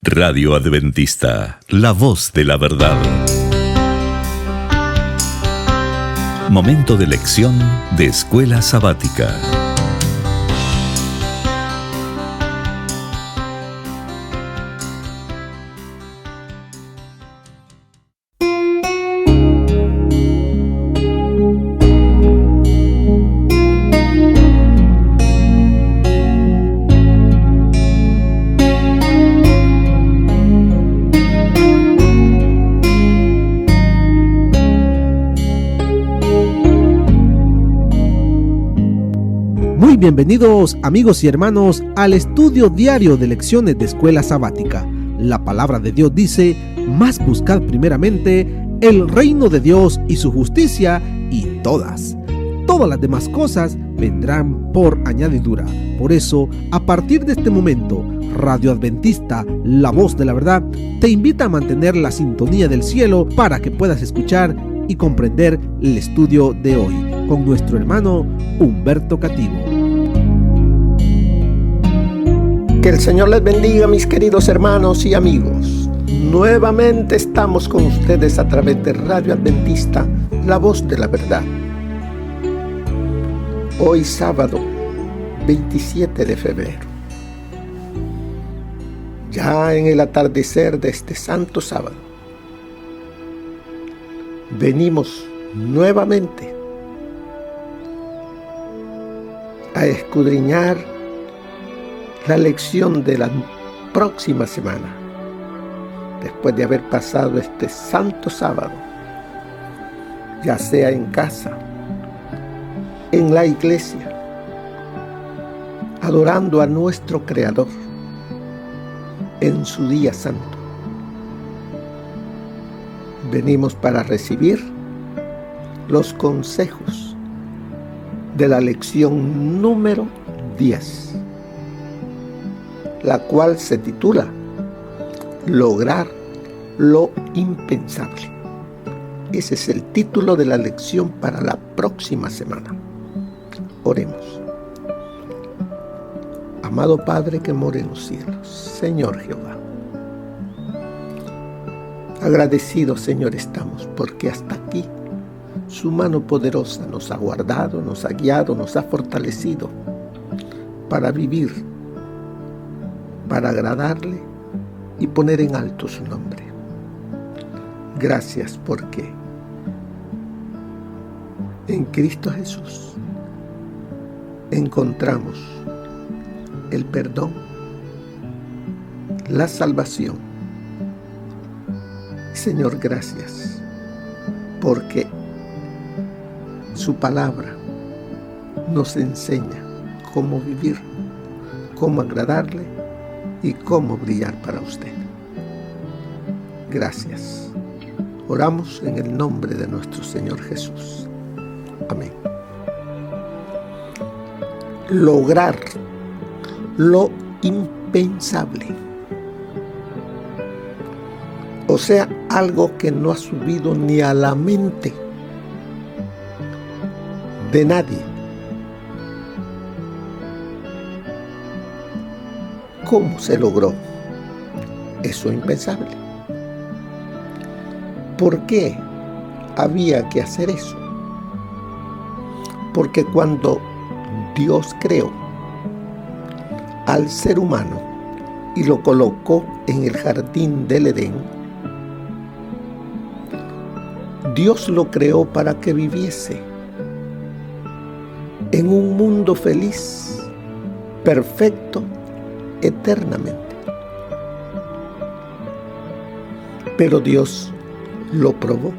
Radio Adventista, la voz de la verdad. Momento de lección de Escuela Sabática. Bienvenidos amigos y hermanos al estudio diario de lecciones de Escuela Sabática. La palabra de Dios dice: mas buscad primeramente el reino de Dios y su justicia, y todas las demás cosas vendrán por añadidura. Por eso, a partir de este momento, Radio Adventista, la voz de la verdad, te invita a mantener la sintonía del cielo para que puedas escuchar y comprender el estudio de hoy con nuestro hermano Humberto Cativo. Que el Señor les bendiga, mis queridos hermanos y amigos. Nuevamente estamos con ustedes a través de Radio Adventista, la voz de la verdad. Hoy sábado 27 de febrero. Ya en el atardecer de este santo sábado, venimos nuevamente a escudriñar la lección de la próxima semana, después de haber pasado este santo sábado, ya sea en casa, en la iglesia, adorando a nuestro Creador en su día santo. Venimos para recibir los consejos de la lección número 10, la cual se titula Lograr lo impensable. Ese es el título de la lección para la próxima semana. Oremos. Amado Padre que mora en los cielos, Señor Jehová, agradecidos, Señor, estamos porque hasta aquí su mano poderosa nos ha guardado, nos ha guiado, nos ha fortalecido para vivir, para agradarle y poner en alto su nombre. Gracias porque en Cristo Jesús encontramos el perdón, la salvación. Señor, gracias porque su palabra nos enseña cómo vivir, cómo agradarle y cómo brillar para usted. Gracias. Oramos en el nombre de nuestro Señor Jesús. Amén. Lograr lo impensable. O sea, algo que no ha subido ni a la mente de nadie. ¿Cómo se logró eso impensable? ¿Por qué había que hacer eso? Porque cuando Dios creó al ser humano y lo colocó en el jardín del Edén, Dios lo creó para que viviese en un mundo feliz, perfecto, eternamente. Pero Dios lo probó.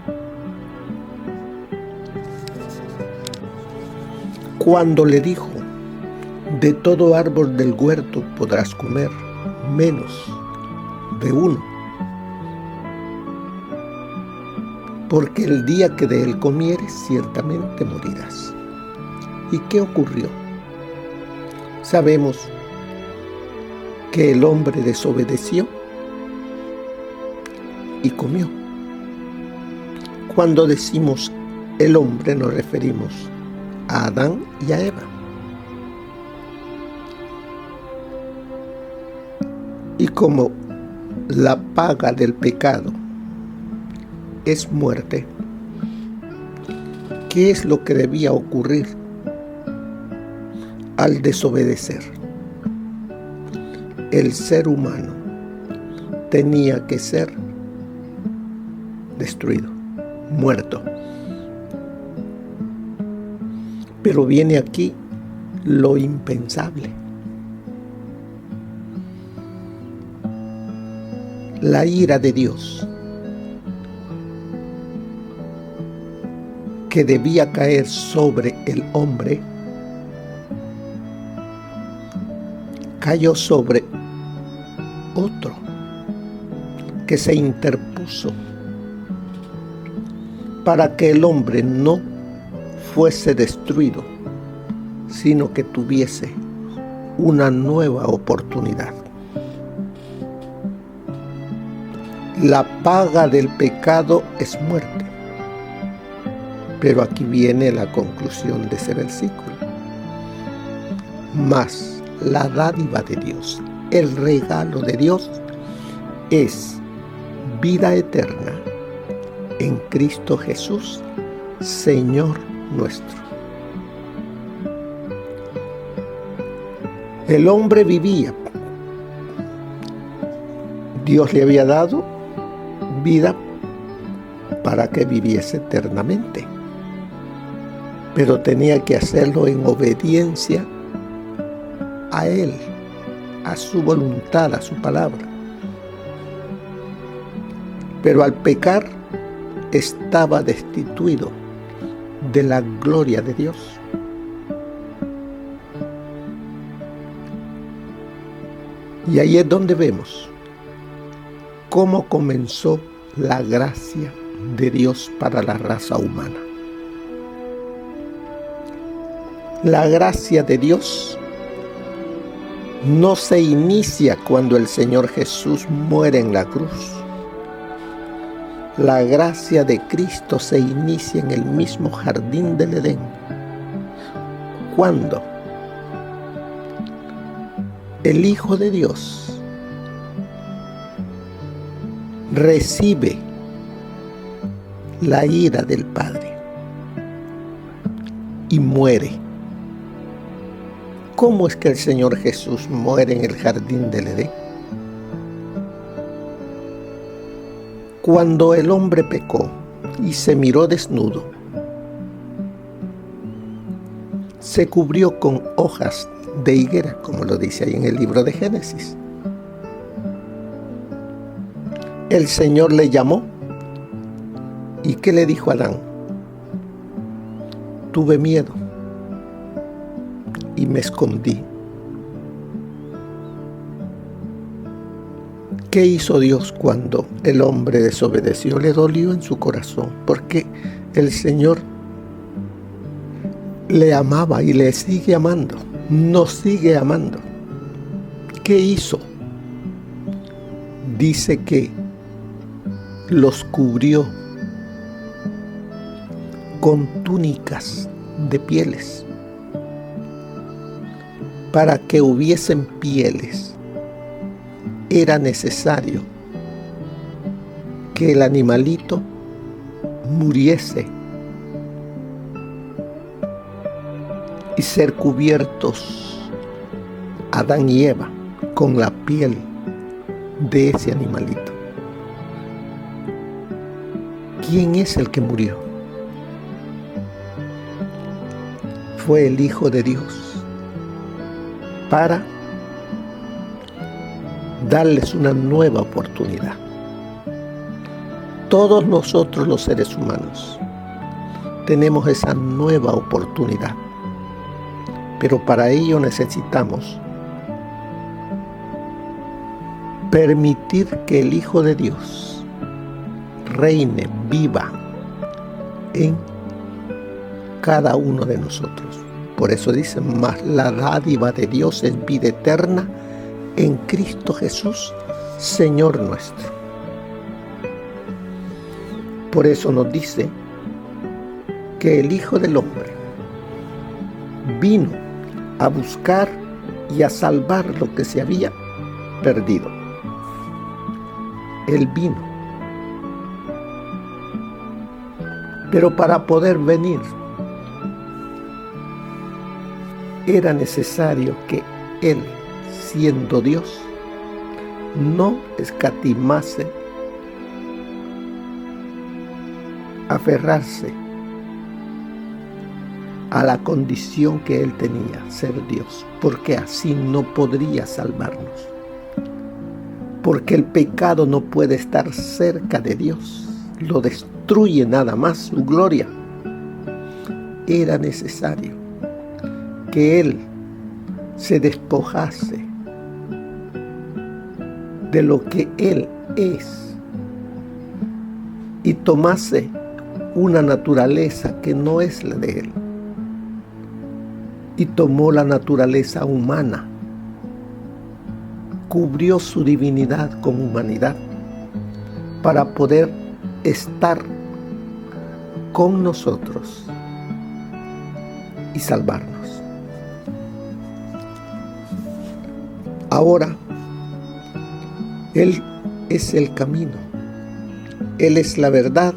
Cuando le dijo: de todo árbol del huerto podrás comer, menos de uno, porque el día que de él comieres ciertamente morirás. ¿Y qué ocurrió? Sabemos que el hombre desobedeció y comió. Cuando decimos el hombre nos referimos a Adán y a Eva. Y como la paga del pecado es muerte, ¿qué es lo que debía ocurrir al desobedecer? El ser humano tenía que ser destruido, muerto. Pero viene aquí lo impensable. La ira de Dios, que debía caer sobre el hombre, cayó sobre otro que se interpuso para que el hombre no fuese destruido, sino que tuviese una nueva oportunidad. La paga del pecado es muerte. Pero aquí viene la conclusión de ese versículo. Mas la dádiva de Dios, el regalo de Dios, es vida eterna en Cristo Jesús, Señor nuestro. El hombre vivía. Dios le había dado vida para que viviese eternamente. Pero tenía que hacerlo en obediencia a Él, a su voluntad, a su palabra. Pero al pecar estaba destituido de la gloria de Dios. Y ahí es donde vemos cómo comenzó la gracia de Dios para la raza humana. La gracia de Dios no se inicia cuando el Señor Jesús muere en la cruz. La gracia de Cristo se inicia en el mismo jardín del Edén, cuando el Hijo de Dios recibe la ira del Padre y muere. ¿Cómo es que el Señor Jesús muere en el jardín del Edén? Cuando el hombre pecó y se miró desnudo, se cubrió con hojas de higuera, como lo dice ahí en el libro de Génesis. El Señor le llamó, ¿y qué le dijo a Adán? Tuve miedo y me escondí. ¿Qué hizo Dios cuando el hombre desobedeció? Le dolió en su corazón, porque el Señor le amaba y le sigue amando, nos sigue amando. ¿Qué hizo? Dice que los cubrió con túnicas de pieles, para que hubiesen pieles. Era necesario que el animalito muriese y ser cubiertos Adán y Eva con la piel de ese animalito. ¿Quién es el que murió? Fue el Hijo de Dios, para darles una nueva oportunidad. Todos nosotros los seres humanos tenemos esa nueva oportunidad, pero para ello necesitamos permitir que el Hijo de Dios reine, viva en cada uno de nosotros. Por eso dice, mas la dádiva de Dios es vida eterna en Cristo Jesús, Señor nuestro. Por eso nos dice que el Hijo del Hombre vino a buscar y a salvar lo que se había perdido. Él vino. Pero para poder venir, era necesario que Él, siendo Dios, no escatimase aferrarse a la condición que Él tenía, ser Dios, porque así no podría salvarnos. Porque el pecado no puede estar cerca de Dios, lo destruye nada más su gloria. Era necesario que Él se despojase de lo que Él es y tomase una naturaleza que no es la de Él, y tomó la naturaleza humana, cubrió su divinidad con humanidad para poder estar con nosotros y salvarnos. Ahora, Él es el camino, Él es la verdad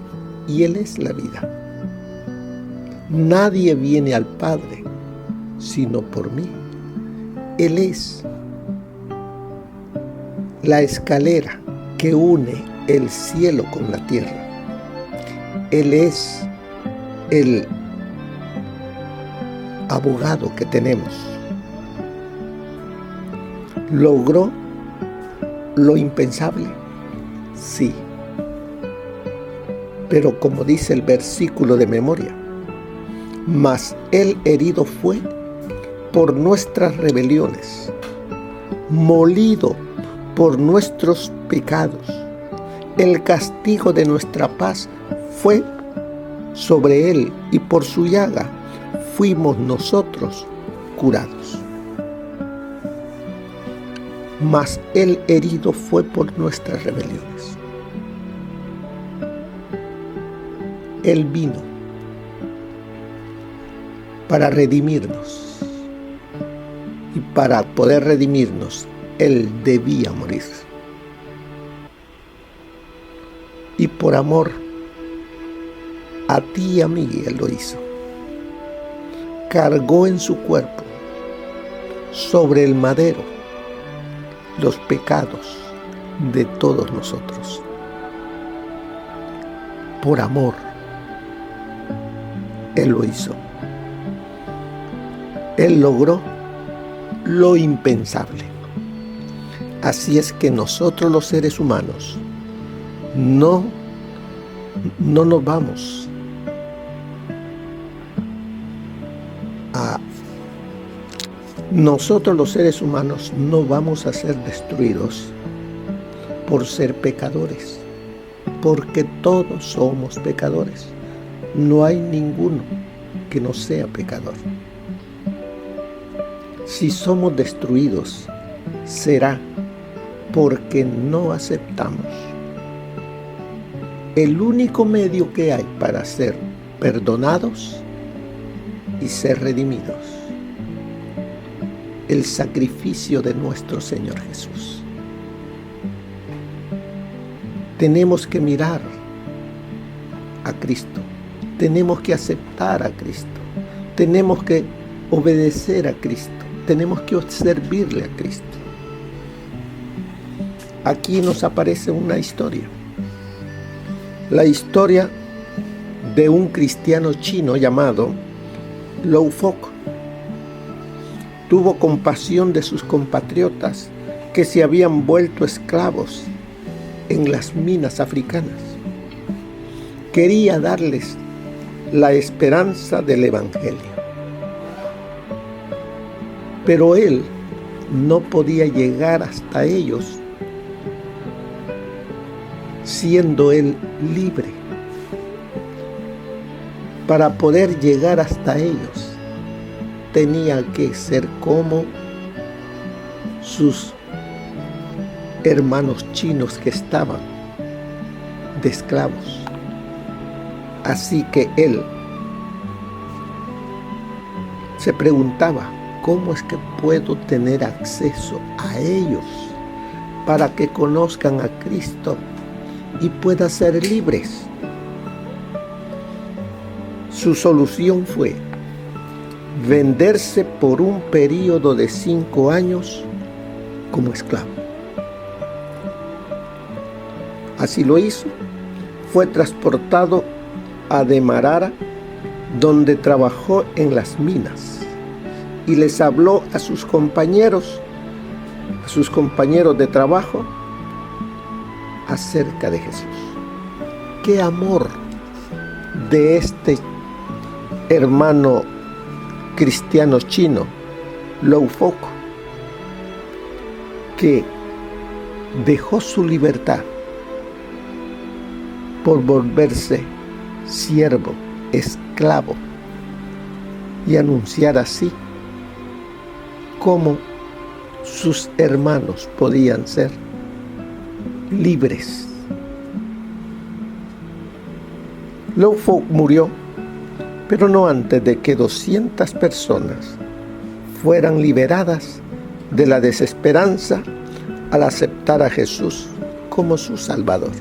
y Él es la vida. Nadie viene al Padre sino por mí. Él es la escalera que une el cielo con la tierra. Él es el abogado que tenemos. ¿Logró lo impensable? Sí. Pero como dice el versículo de memoria, mas Él herido fue por nuestras rebeliones, molido por nuestros pecados. El castigo de nuestra paz fue sobre Él, y por su llaga fuimos nosotros curados. Mas Él herido fue por nuestras rebeliones. Él vino para redimirnos. Y para poder redimirnos, Él debía morir. Y por amor a ti y a mí Él lo hizo. Cargó en su cuerpo, sobre el madero, los pecados de todos nosotros. Por amor, Él lo hizo. Él logró lo impensable. Así es que nosotros los seres humanos no nos vamos nosotros los seres humanos no vamos a ser destruidos por ser pecadores, porque todos somos pecadores. No hay ninguno que no sea pecador. Si somos destruidos, será porque no aceptamos el único medio que hay para ser perdonados y ser redimidos: el sacrificio de nuestro Señor Jesús. Tenemos que mirar a Cristo, tenemos que aceptar a Cristo, tenemos que obedecer a Cristo, tenemos que servirle a Cristo. Aquí nos aparece una historia, la historia de un cristiano chino llamado Lou Fok. Tuvo compasión de sus compatriotas que se habían vuelto esclavos en las minas africanas. Quería darles la esperanza del Evangelio. Pero él no podía llegar hasta ellos siendo él libre. Para poder llegar hasta ellos, tenía que ser como sus hermanos chinos que estaban de esclavos. Así que él se preguntaba: ¿cómo es que puedo tener acceso a ellos para que conozcan a Cristo y puedan ser libres. Su solución fue venderse por un período de 5 años como esclavo. Así lo hizo. Fue transportado a Demarara, donde trabajó en las minas, y les habló a sus compañeros de trabajo acerca de Jesús. ¡Qué amor de este hermano cristiano chino, Lou Fok, que dejó su libertad por volverse siervo, esclavo, y anunciar así cómo sus hermanos podían ser libres. Lou Fok murió, pero no antes de que 200 personas fueran liberadas de la desesperanza al aceptar a Jesús como su Salvador.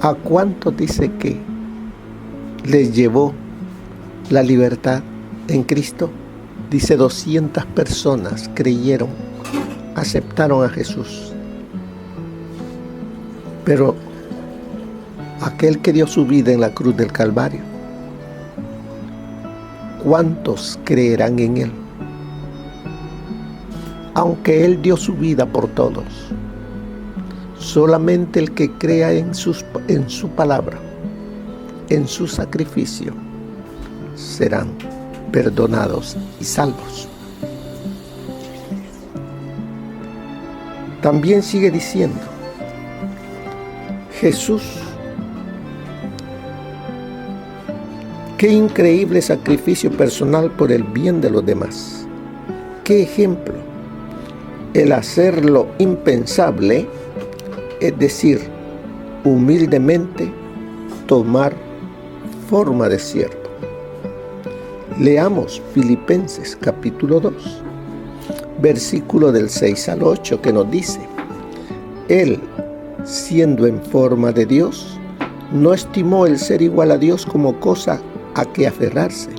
¿A cuánto dice que les llevó la libertad en Cristo? Dice 200 personas creyeron, aceptaron a Jesús. Pero aquel que dio su vida en la cruz del Calvario, ¿cuántos creerán en Él? Aunque Él dio su vida por todos, solamente el que crea en su palabra, en su sacrificio, serán perdonados y salvos. También sigue diciendo, Jesús, qué increíble sacrificio personal por el bien de los demás. Qué ejemplo, el hacer lo impensable, es decir, humildemente tomar forma de siervo. Leamos Filipenses capítulo 2, versículo del 6 al 8, que nos dice: Él, siendo en forma de Dios, no estimó el ser igual a Dios como cosa a que aferrarse,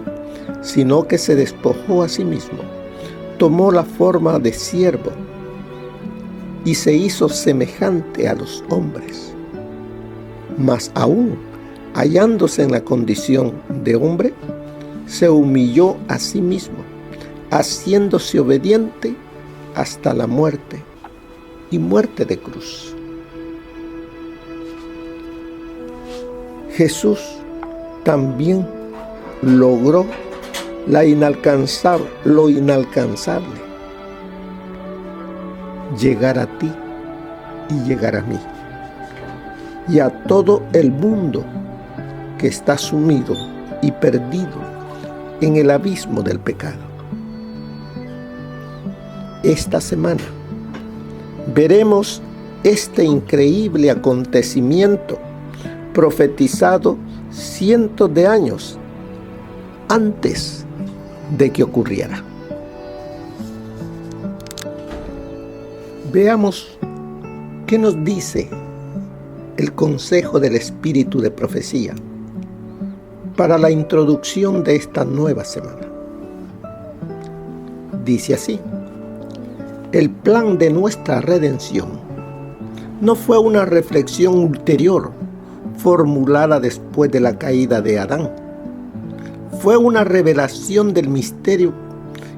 sino que se despojó a sí mismo, tomó la forma de siervo y se hizo semejante a los hombres. Mas aún hallándose en la condición de hombre, se humilló a sí mismo, haciéndose obediente hasta la muerte y muerte de cruz. Jesús también logró lo inalcanzable, llegar a ti y llegar a mí, y a todo el mundo que está sumido y perdido en el abismo del pecado. Esta semana veremos este increíble acontecimiento profetizado cientos de años antes de que ocurriera. Veamos qué nos dice el consejo del Espíritu de Profecía para la introducción de esta nueva semana. Dice así: el plan de nuestra redención no fue una reflexión ulterior formulada después de la caída de Adán. Fue una revelación del misterio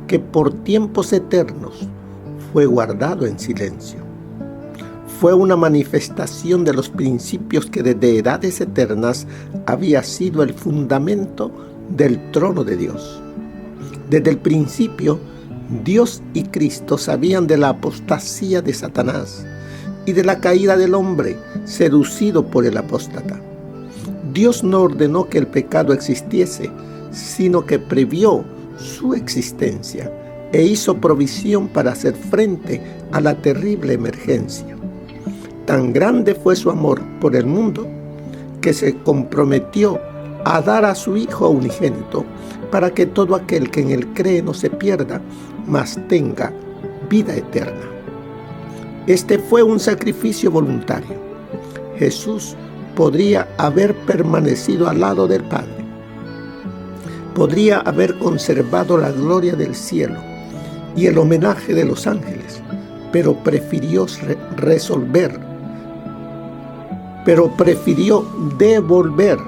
que por tiempos eternos fue guardado en silencio. Fue una manifestación de los principios que desde edades eternas había sido el fundamento del trono de Dios. Desde el principio, Dios y Cristo sabían de la apostasía de Satanás y de la caída del hombre seducido por el apóstata. Dios no ordenó que el pecado existiese, sino que previó su existencia e hizo provisión para hacer frente a la terrible emergencia. Tan grande fue su amor por el mundo que se comprometió a dar a su Hijo unigénito para que todo aquel que en él cree no se pierda, mas tenga vida eterna. Este fue un sacrificio voluntario. Jesús podría haber permanecido al lado del Padre. Podría haber conservado la gloria del cielo y el homenaje de los ángeles, pero prefirió devolver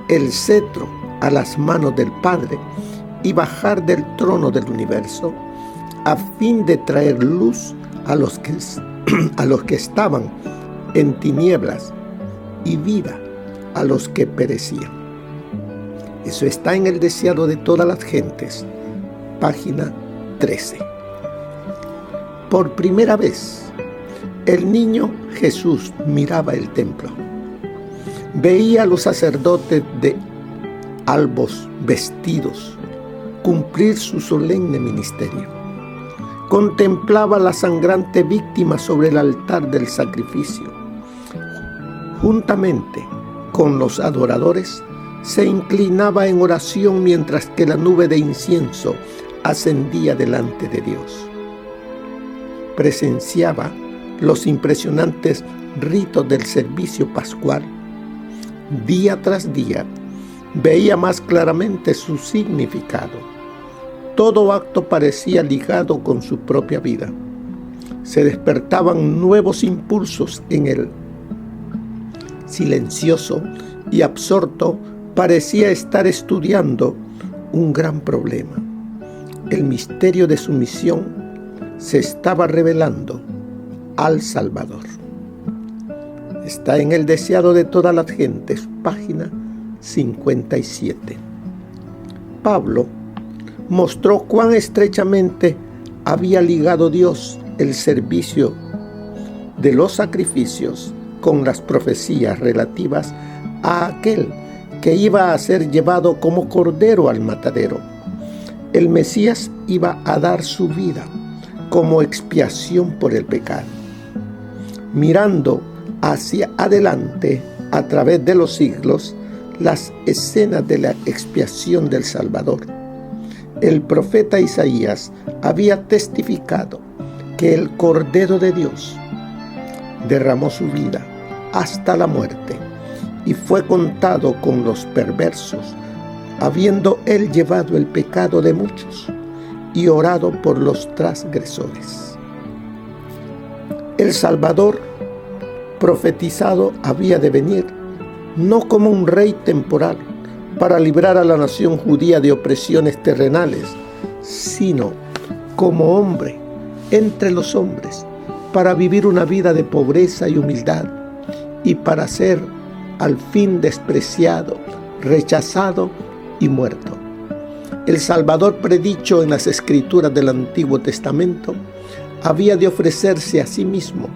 el cetro a las manos del Padre y bajar del trono del universo a fin de traer luz a los que estaban en tinieblas y vida a los que perecían. Eso está en El deseado de todas las gentes, página 13. Por primera vez, el niño Jesús miraba el templo. Veía a los sacerdotes de albos vestidos cumplir su solemne ministerio. Contemplaba la sangrante víctima sobre el altar del sacrificio. Juntamente con los adoradores, se inclinaba en oración mientras que la nube de incienso ascendía delante de Dios. Presenciaba los impresionantes ritos del servicio pascual. Día tras día, veía más claramente su significado. Todo acto parecía ligado con su propia vida. Se despertaban nuevos impulsos en él. Silencioso y absorto, parecía estar estudiando un gran problema. El misterio de su misión se estaba revelando al Salvador. Está en El deseado de todas las gentes, página 57. Pablo mostró cuán estrechamente había ligado Dios el servicio de los sacrificios con las profecías relativas a aquel que iba a ser llevado como cordero al matadero. El Mesías iba a dar su vida como expiación por el pecado. Mirando hacia adelante a través de los siglos las escenas de la expiación del Salvador, el profeta Isaías había testificado que el Cordero de Dios derramó su vida hasta la muerte y fue contado con los perversos, habiendo él llevado el pecado de muchos y orado por los transgresores. El Salvador profetizado había de venir no como un rey temporal para librar a la nación judía de opresiones terrenales, sino como hombre entre los hombres, para vivir una vida de pobreza y humildad, y para ser al fin despreciado, rechazado y muerto. El Salvador predicho en las Escrituras del Antiguo Testamento había de ofrecerse a sí mismo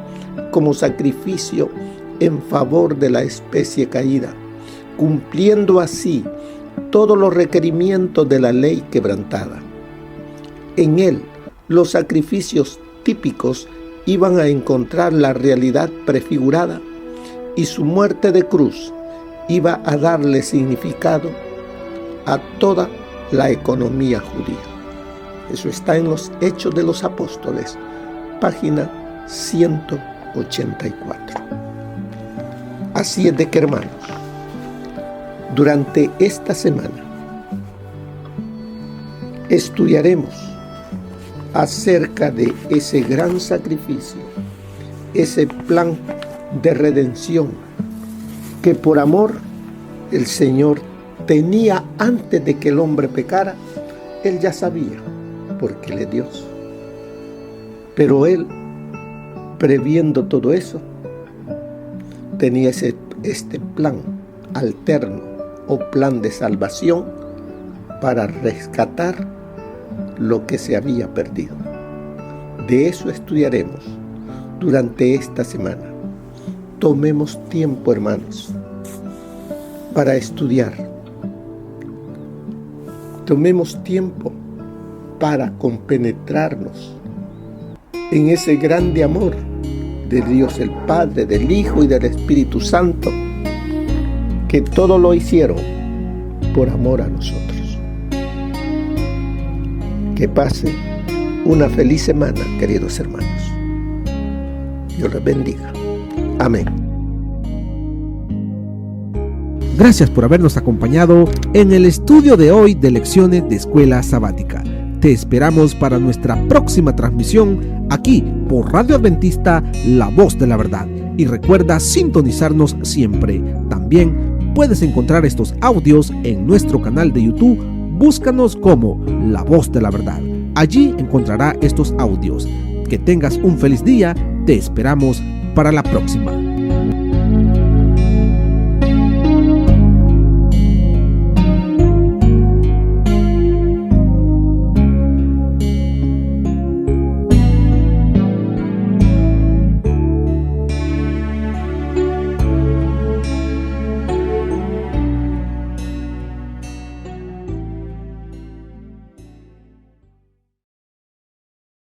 como sacrificio en favor de la especie caída, cumpliendo así todos los requerimientos de la ley quebrantada. En él, los sacrificios típicos iban a encontrar la realidad prefigurada y su muerte de cruz iba a darle significado a toda la economía judía. Eso está en los Hechos de los Apóstoles, página 184. Así es de que, hermanos, durante esta semana estudiaremos acerca de ese gran sacrificio, ese plan de redención que por amor el Señor tenía antes de que el hombre pecara. Él ya sabía, porque Él es Dios. Pero Él, previendo todo eso, tenía este plan alterno o plan de salvación para rescatar lo que se había perdido. De eso estudiaremos durante esta semana. Tomemos tiempo, hermanos, para estudiar. Tomemos tiempo para compenetrarnos en ese grande amor de Dios el Padre, del Hijo y del Espíritu Santo, que todo lo hicieron por amor a nosotros. Que pase una feliz semana, queridos hermanos. Dios les bendiga. Amén. Gracias por habernos acompañado en el estudio de hoy de Lecciones de Escuela Sabática. Te esperamos para nuestra próxima transmisión aquí por Radio Adventista, La Voz de la Verdad. Y recuerda sintonizarnos siempre. También puedes encontrar estos audios en nuestro canal de YouTube. Búscanos como La Voz de la Verdad. Allí encontrará estos audios. Que tengas un feliz día. Te esperamos para la próxima.